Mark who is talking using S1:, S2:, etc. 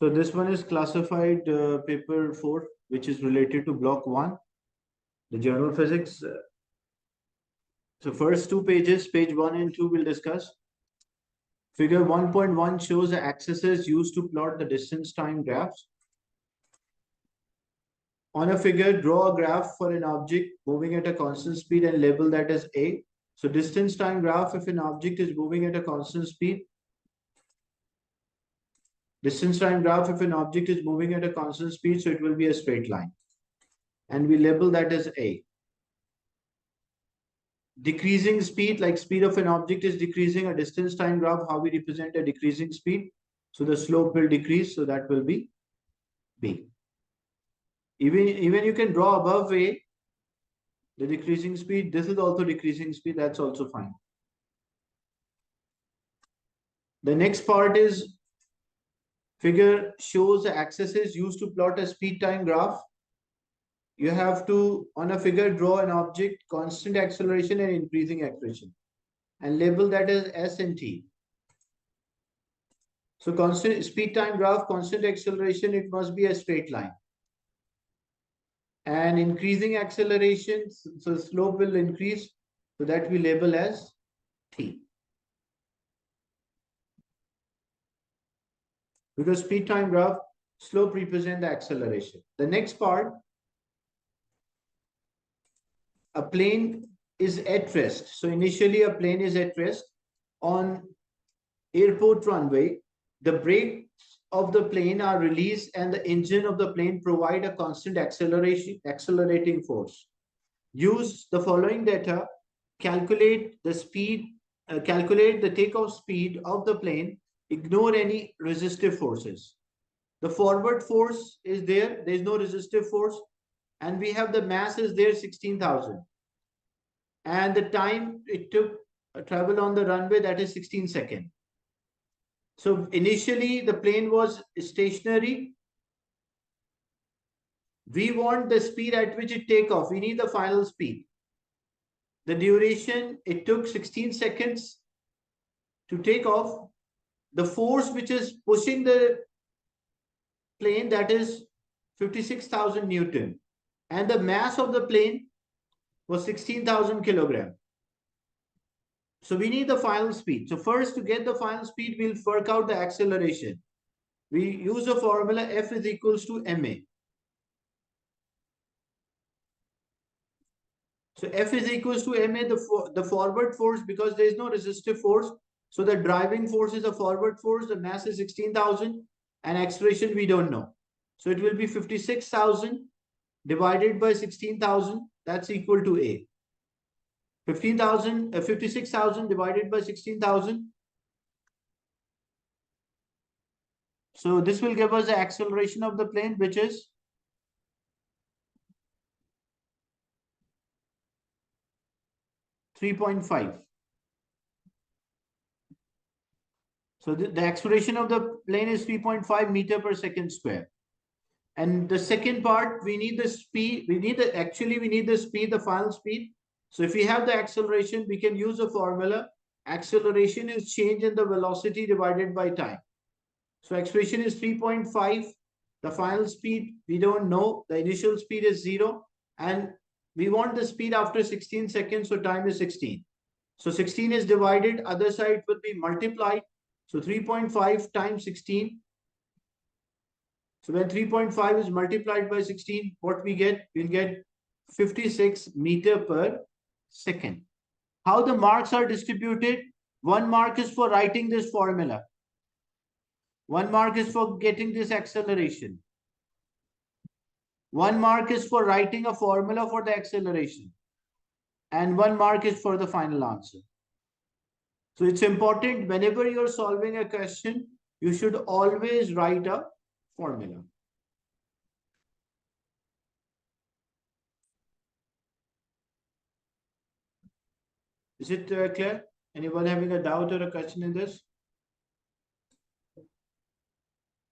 S1: So this one is classified paper 4, which is related to block 1, the general physics. So first two pages, page 1 and 2, we'll discuss. Figure 1.1 shows the axes used to plot the distance time graphs. On a figure, draw a graph for an object moving at a constant speed and label that as A. So distance time graph if an object is moving at a constant speed. Distance time graph if an object is moving at a constant speed, so it will be a straight line. And we label that as A. Decreasing speed, like speed of an object is decreasing, a distance time graph, how we represent a decreasing speed. So the slope will decrease, so that will be B. Even you can draw above A, the decreasing speed. This is also decreasing speed, that's also fine. The next part is figure shows the axes used to plot a speed time graph. You have to, on a figure, draw an object, constant acceleration and increasing acceleration, and label that as S and T. So constant speed time graph, constant acceleration, it must be a straight line. And increasing acceleration, so slope will increase, so that we label as T. Because speed time graph, slope represent the acceleration. The next part, a plane is at rest. So initially a plane is at rest on airport runway. The brakes of the plane are released and the engine of the plane provide a constant accelerating force. Use the following data, calculate the speed, calculate the takeoff speed of the plane, ignore any resistive forces. The forward force is there is no resistive force, and we have the mass is there 16,000. And the time it took travel on the runway, that is 16 seconds. So initially the plane was stationary. We want the speed at which it take off. We need the final speed. The duration, it took 16 seconds to take off. The force which is pushing the plane, that is 56,000 Newton. And the mass of the plane was 16,000 kilogram. So we need the final speed. So first, to get the final speed, we'll work out the acceleration. We use the formula F is equals to ma. So F is equals to ma, the forward force, because there is no resistive force. So the driving force is a forward force. The mass is 16,000 and acceleration we don't know. So it will be 56,000 divided by 16,000. That's equal to A. 56,000 divided by 16,000. So this will give us the acceleration of the plane, which is 3.5. So the acceleration of the plane is 3.5 meter per second square. And the second part, we need the speed. We need the speed, the final speed. So if we have the acceleration, we can use a formula. Acceleration is change in the velocity divided by time. So acceleration is 3.5. The final speed, we don't know. The initial speed is 0. And we want the speed after 16 seconds. So time is 16. So 16 is divided. Other side will be multiplied. So 3.5 times 16. So when 3.5 is multiplied by 16, what we get? We'll get 56 meter per second. How the marks are distributed? 1 mark is for writing this formula. 1 mark is for getting this acceleration. 1 mark is for writing a formula for the acceleration. And 1 mark is for the final answer. So it's important, whenever you're solving a question, you should always write a formula. Is it clear? Anyone having a doubt or a question in this?